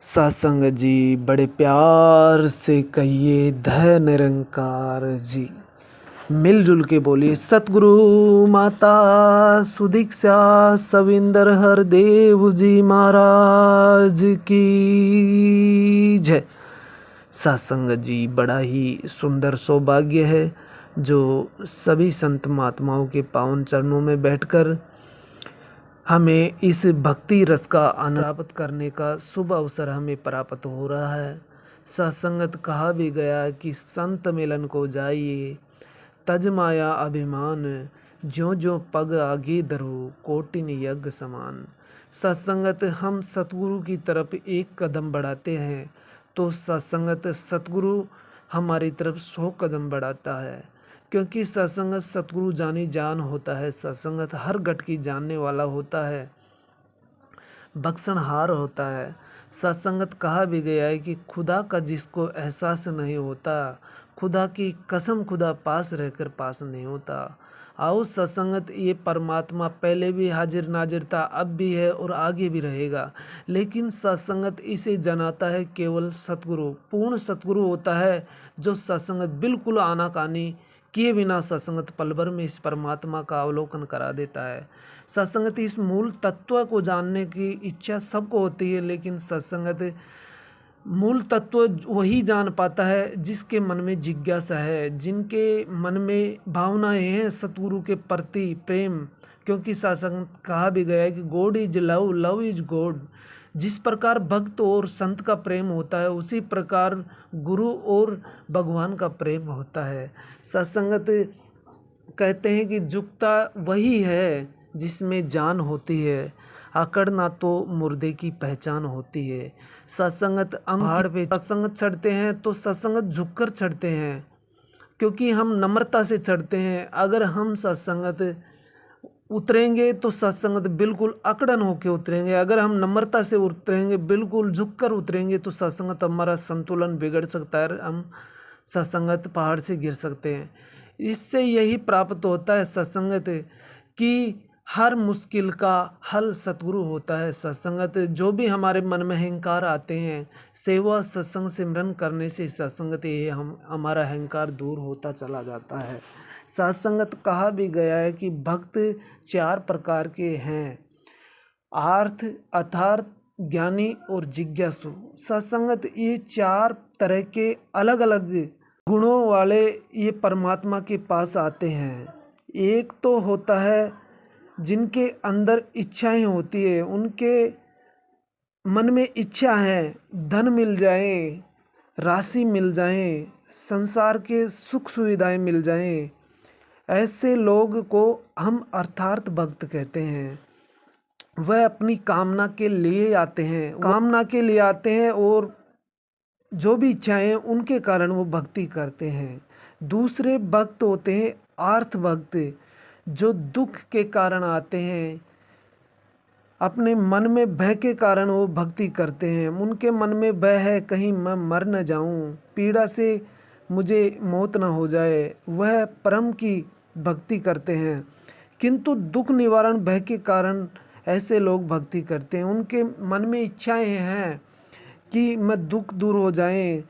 सत्संग जी बड़े प्यार से कहिए धय निरंकार जी। मिलजुल के बोलिए सतगुरु माता सुदीक्षा सविंदर हरदेव जी महाराज की जय। सत्संग जी बड़ा ही सुंदर सौभाग्य है जो सभी संत महात्माओं के पावन चरणों में बैठकर हमें इस भक्ति रस का आनंद प्राप्त करने का शुभ अवसर हमें प्राप्त हो रहा है। सत्संगत कहा भी गया कि संत मिलन को जाइए तज माया अभिमान, ज्यों ज्यों पग आगे धरो कोटिन यज्ञ समान। सत्संगत हम सतगुरु की तरफ एक कदम बढ़ाते हैं तो सत्संगत सतगुरु हमारी तरफ 100 कदम बढ़ाता है, क्योंकि सत्संगत सतगुरु जानी जान होता है। सत्संगत हर घट की जानने वाला होता है, बख्शनहार होता है। सत्संगत कहा भी गया है कि खुदा का जिसको एहसास नहीं होता, खुदा की कसम खुदा पास रहकर पास नहीं होता। आओ सत्संगत, ये परमात्मा पहले भी हाजिर नाजिर था, अब भी है और आगे भी रहेगा, लेकिन सत्संगत इसे जनाता है केवल सतगुरु। पूर्ण सतगुरु होता है जो सत्संगत बिल्कुल आनाकानी किए बिना सत्संगत पल भर में इस परमात्मा का अवलोकन करा देता है। सत्संगत इस मूल तत्व को जानने की इच्छा सबको होती है, लेकिन सत्संगत मूल तत्व वही जान पाता है जिसके मन में जिज्ञासा है, जिनके मन में भावनाएं हैं सतगुरु के प्रति प्रेम। क्योंकि सत्संग कहा भी गया है कि God is love, love is God. जिस प्रकार भक्त और संत का प्रेम होता है, उसी प्रकार गुरु और भगवान का प्रेम होता है। सत्संगत कहते हैं कि झुकता वही है जिसमें जान होती है, अकड़ना तो मुर्दे की पहचान होती है। सत्संगत पहाड़ पे सत्संगत चढ़ते हैं तो सत्संगत झुककर चढ़ते हैं, क्योंकि हम नम्रता से चढ़ते हैं। अगर हम सत्संगत उतरेंगे तो सत्संगत बिल्कुल अकड़न होके उतरेंगे। अगर हम नम्रता से उतरेंगे, बिल्कुल झुककर उतरेंगे, तो सत्संगत हमारा संतुलन बिगड़ सकता है, हम सत्संगत पहाड़ से गिर सकते हैं। इससे यही प्राप्त होता है सत्संगत कि हर मुश्किल का हल सतगुरु होता है। सत्संगत जो भी हमारे मन में अहंकार आते हैं, सेवा सत्संग सिमरन करने से सत्संगत ये हमारा अहंकार दूर होता चला जाता है। सत्संगत कहा भी गया है कि भक्त 4 प्रकार के हैं, आर्थ, अथार्थ, ज्ञानी और जिज्ञासु। सत्संगत ये 4 तरह के अलग अलग गुणों वाले ये परमात्मा के पास आते हैं। एक तो होता है जिनके अंदर इच्छाएं होती है, उनके मन में इच्छा है धन मिल जाए, राशि मिल जाए, संसार के सुख सुविधाएं मिल जाएं, ऐसे लोग को हम अर्थार्थ भक्त कहते हैं। वह अपनी कामना के लिए आते हैं और जो भी इच्छाएं उनके कारण वो भक्ति करते हैं। दूसरे भक्त होते हैं आर्थ भक्त, जो दुख के कारण आते हैं, अपने मन में भय के कारण वो भक्ति करते हैं। उनके मन में भय है कहीं मैं मर न जाऊं, पीड़ा से मुझे मौत न हो जाए, वह परम की भक्ति करते हैं। किंतु दुख निवारण भय के कारण ऐसे लोग भक्ति करते हैं। उनके मन में इच्छाएं हैं कि मैं दुख दूर हो जाए।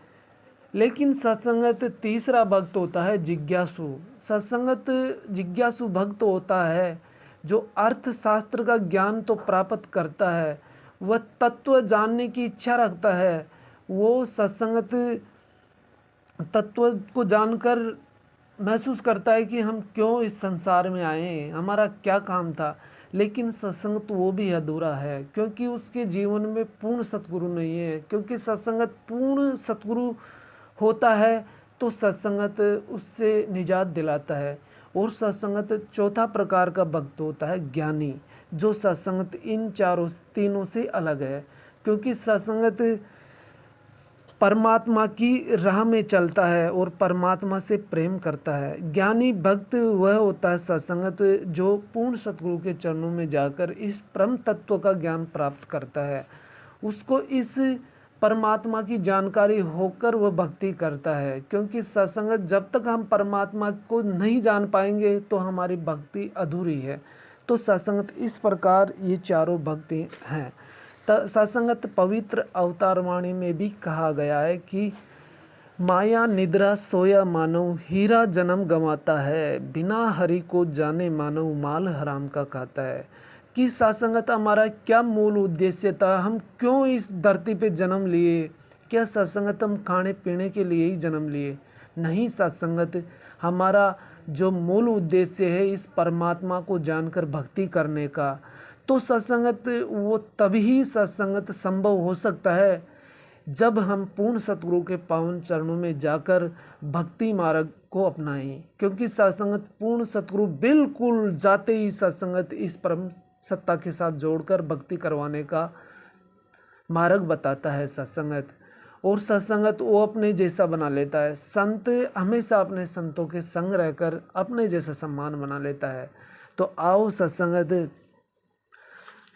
लेकिन सत्संगत तीसरा भक्त होता है जिज्ञासु। सत्संगत जिज्ञासु भक्त होता है जो अर्थशास्त्र का ज्ञान तो प्राप्त करता है, वह तत्व जानने की इच्छा रखता है। वो सत्संगत तत्व को जानकर महसूस करता है कि हम क्यों इस संसार में आए, हमारा क्या काम था। लेकिन सत्संगत वो भी अधूरा है, क्योंकि उसके जीवन में पूर्ण सतगुरु नहीं है। क्योंकि सत्संगत पूर्ण सतगुरु होता है तो सत्संगत उससे निजात दिलाता है। और सत्संगत चौथा प्रकार का भक्त होता है ज्ञानी, जो सत्संगत इन तीनों से अलग है, क्योंकि सत्संगत परमात्मा की राह में चलता है और परमात्मा से प्रेम करता है। ज्ञानी भक्त वह होता है सत्संगत जो पूर्ण सतगुरु के चरणों में जाकर इस परम तत्व का ज्ञान प्राप्त करता है। उसको इस परमात्मा की जानकारी होकर वह भक्ति करता है, क्योंकि सत्संगत जब तक हम परमात्मा को नहीं जान पाएंगे तो हमारी भक्ति अधूरी है। तो सत्संगत इस प्रकार ये चारों भक्ति हैं। सत्संगत पवित्र अवतार वाणी में भी कहा गया है कि माया निद्रा सोया मानव हीरा जन्म गंवाता है, बिना हरि को जाने मानव माल हराम का खाता है। कि सत्संगत हमारा क्या मूल उद्देश्य था, हम क्यों इस धरती पे जन्म लिए? क्या सत्संगत हम खाने पीने के लिए ही जन्म लिए? नहीं, सत्संगत हमारा जो मूल उद्देश्य है इस परमात्मा को जानकर भक्ति करने का। तो सत्संगत वो तभी सत्संगत संभव हो सकता है जब हम पूर्ण सतगुरु के पावन चरणों में जाकर भक्ति मार्ग को अपनाएं। क्योंकि सत्संगत पूर्ण सतगुरु बिल्कुल जाते ही सत्संगत इस परम सत्ता के साथ जोड़कर भक्ति करवाने का मार्ग बताता है सत्संगत। और सत्संगत वो अपने जैसा बना लेता है। संत हमेशा अपने संतों के संग रहकर अपने जैसा सम्मान बना लेता है। तो आओ सत्संगत,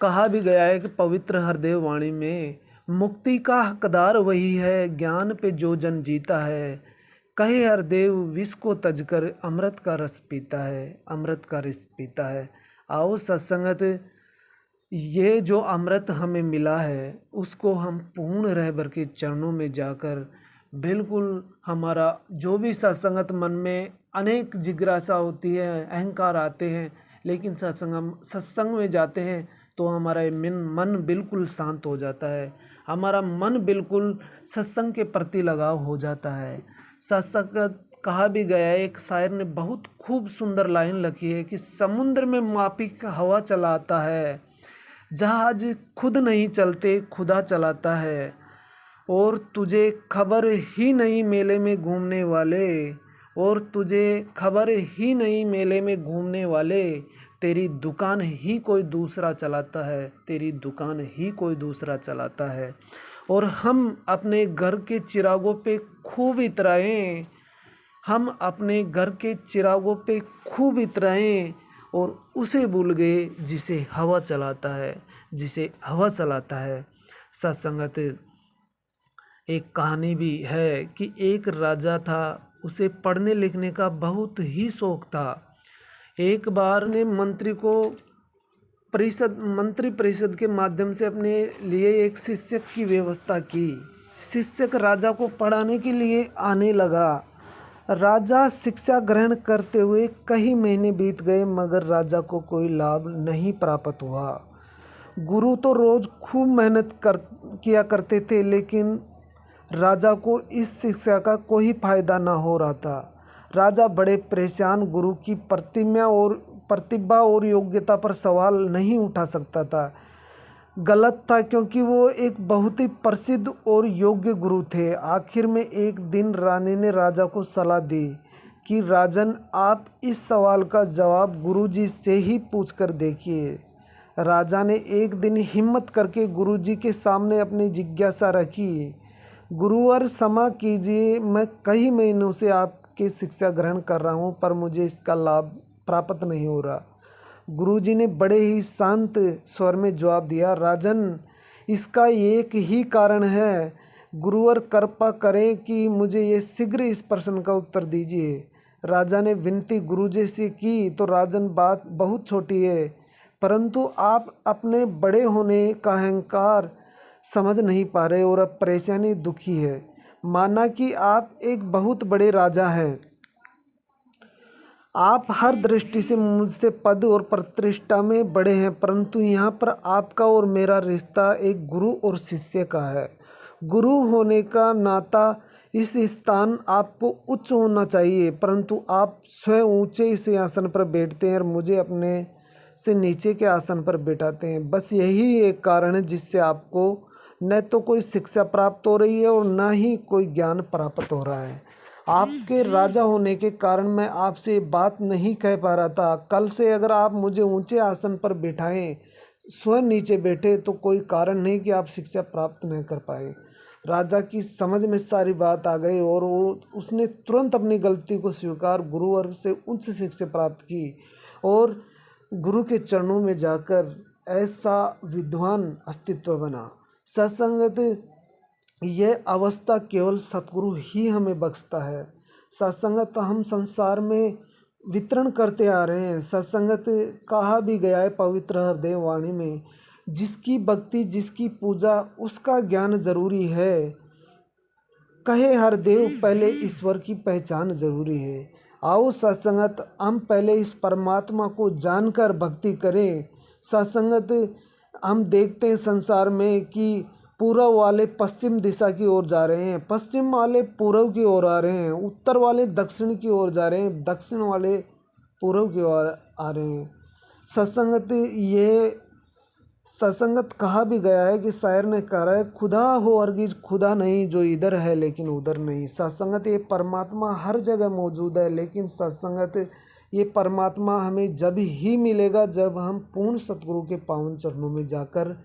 कहा भी गया है कि पवित्र हरदेव वाणी में, मुक्ति का हकदार वही है, ज्ञान पे जो जन जीता है। कहे हरदेव विष को तजकर अमृत का रस पीता है, अमृत का रस पीता है। आओ सत्संगत, ये जो अमृत हमें मिला है उसको हम पूर्ण रहबर के चरणों में जाकर बिल्कुल, हमारा जो भी सत्संगत मन में अनेक जिज्ञासा होती है, अहंकार आते हैं, लेकिन सत्संग में जाते हैं तो हमारा मन बिल्कुल शांत हो जाता है, हमारा मन बिल्कुल सत्संग के प्रति लगाव हो जाता है। सत्संग कहा भी गया है, एक शायर ने बहुत खूब सुंदर लाइन लिखी है कि समुद्र में माफिक हवा चलाता है, जहाज खुद नहीं चलते खुदा चलाता है। और तुझे खबर ही नहीं मेले में घूमने वाले, और तुझे खबर ही नहीं मेले में घूमने वाले, तेरी दुकान ही कोई दूसरा चलाता है, तेरी दुकान ही कोई दूसरा चलाता है। और हम अपने घर के चिरागों पे खूब इतराएं, हम अपने घर के चिरागों पे खूब इतराएं और उसे भूल गए जिसे हवा चलाता है, जिसे हवा चलाता है। सत्संगत, एक कहानी भी है कि एक राजा था, उसे पढ़ने लिखने का बहुत ही शौक था। एक बार ने मंत्री परिषद के माध्यम से अपने लिए एक शिक्षक की व्यवस्था की। शिक्षक राजा को पढ़ाने के लिए आने लगा। राजा शिक्षा ग्रहण करते हुए कई महीने बीत गए, मगर राजा को कोई लाभ नहीं प्राप्त हुआ। गुरु तो रोज खूब मेहनत किया करते थे, लेकिन राजा को इस शिक्षा का कोई फायदा ना हो रहा था। राजा बड़े परेशान, गुरु की प्रतिभा और योग्यता पर सवाल नहीं उठा सकता था। गलत था, क्योंकि वो एक बहुत ही प्रसिद्ध और योग्य गुरु थे। आखिर में एक दिन रानी ने राजा को सलाह दी कि राजन, आप इस सवाल का जवाब गुरुजी से ही पूछकर देखिए। राजा ने एक दिन हिम्मत करके गुरुजी के सामने अपनी जिज्ञासा रखी। गुरुवर, क्षमा कीजिए, मैं कई महीनों से आपकी शिक्षा ग्रहण कर रहा हूँ, पर मुझे इसका लाभ प्राप्त नहीं हो रहा। गुरुजी ने बड़े ही शांत स्वर में जवाब दिया, राजन, इसका एक ही कारण है। गुरुवर, कृपा करें कि मुझे ये शीघ्र इस प्रश्न का उत्तर दीजिए। राजा ने विनती गुरुजी से की तो राजन, बात बहुत छोटी है, परंतु आप अपने बड़े होने का अहंकार समझ नहीं पा रहे और अब परेशानी दुखी है। माना कि आप एक बहुत बड़े राजा हैं, आप हर दृष्टि से मुझसे पद और प्रतिष्ठा में बड़े हैं, परंतु यहाँ पर आपका और मेरा रिश्ता एक गुरु और शिष्य का है। गुरु होने का नाता इस स्थान आपको उच्च होना चाहिए, परंतु आप स्वयं ऊंचे इस आसन पर बैठते हैं और मुझे अपने से नीचे के आसन पर बैठाते हैं। बस यही एक कारण है जिससे आपको न तो कोई शिक्षा प्राप्त हो रही है और न ही कोई ज्ञान प्राप्त हो रहा है। आपके राजा होने के कारण मैं आपसे बात नहीं कह पा रहा था। कल से अगर आप मुझे ऊंचे आसन पर बिठाएं, स्वयं नीचे बैठे, तो कोई कारण नहीं कि आप शिक्षा प्राप्त नहीं कर पाए। राजा की समझ में सारी बात आ गई और उसने तुरंत अपनी गलती को स्वीकार गुरुवर से उच्च शिक्षा प्राप्त की और गुरु के चरणों में जाकर ऐसा विद्वान अस्तित्व बना। सत्संगत, यह अवस्था केवल सतगुरु ही हमें बख्शता है। सत्संगत हम संसार में वितरण करते आ रहे हैं। सत्संगत कहा भी गया है पवित्र हरदेव वाणी में जिसकी भक्ति जिसकी पूजा उसका ज्ञान जरूरी है। कहे हर देव पहले ईश्वर की पहचान जरूरी है। आओ सत्संगत हम पहले इस परमात्मा को जानकर भक्ति करें। सत्संगत हम देखते हैं संसार में कि पूर्व वाले पश्चिम दिशा की ओर जा रहे हैं, पश्चिम वाले पूर्व की ओर आ रहे हैं, उत्तर वाले दक्षिण की ओर जा रहे हैं, दक्षिण वाले पूर्व की ओर आ रहे हैं। सत्संगत कहा भी गया है कि शायर ने कहा है, खुदा हो हरगिज खुदा नहीं, जो इधर है लेकिन उधर नहीं। सत्संगत ये परमात्मा हर जगह मौजूद है, लेकिन सत्संगत ये परमात्मा हमें जब ही मिलेगा जब हम पूर्ण सतगुरु के पावन चरणों में जाकर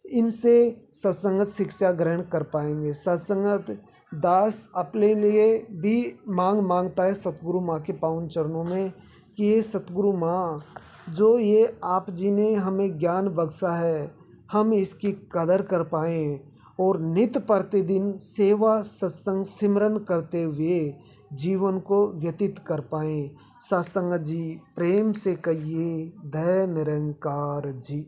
इनसे सत्संगत शिक्षा ग्रहण कर पाएंगे। सत्संगत दास अपने लिए भी मांगता है सतगुरु माँ के पावन चरणों में कि ये सतगुरु माँ, जो ये आप जी ने हमें ज्ञान बख्शा है, हम इसकी कदर कर पाएँ और नित्य प्रतिदिन सेवा सत्संग सिमरन करते हुए जीवन को व्यतीत कर पाएँ। सत्संग जी प्रेम से कहिए, धय निरंकार जी।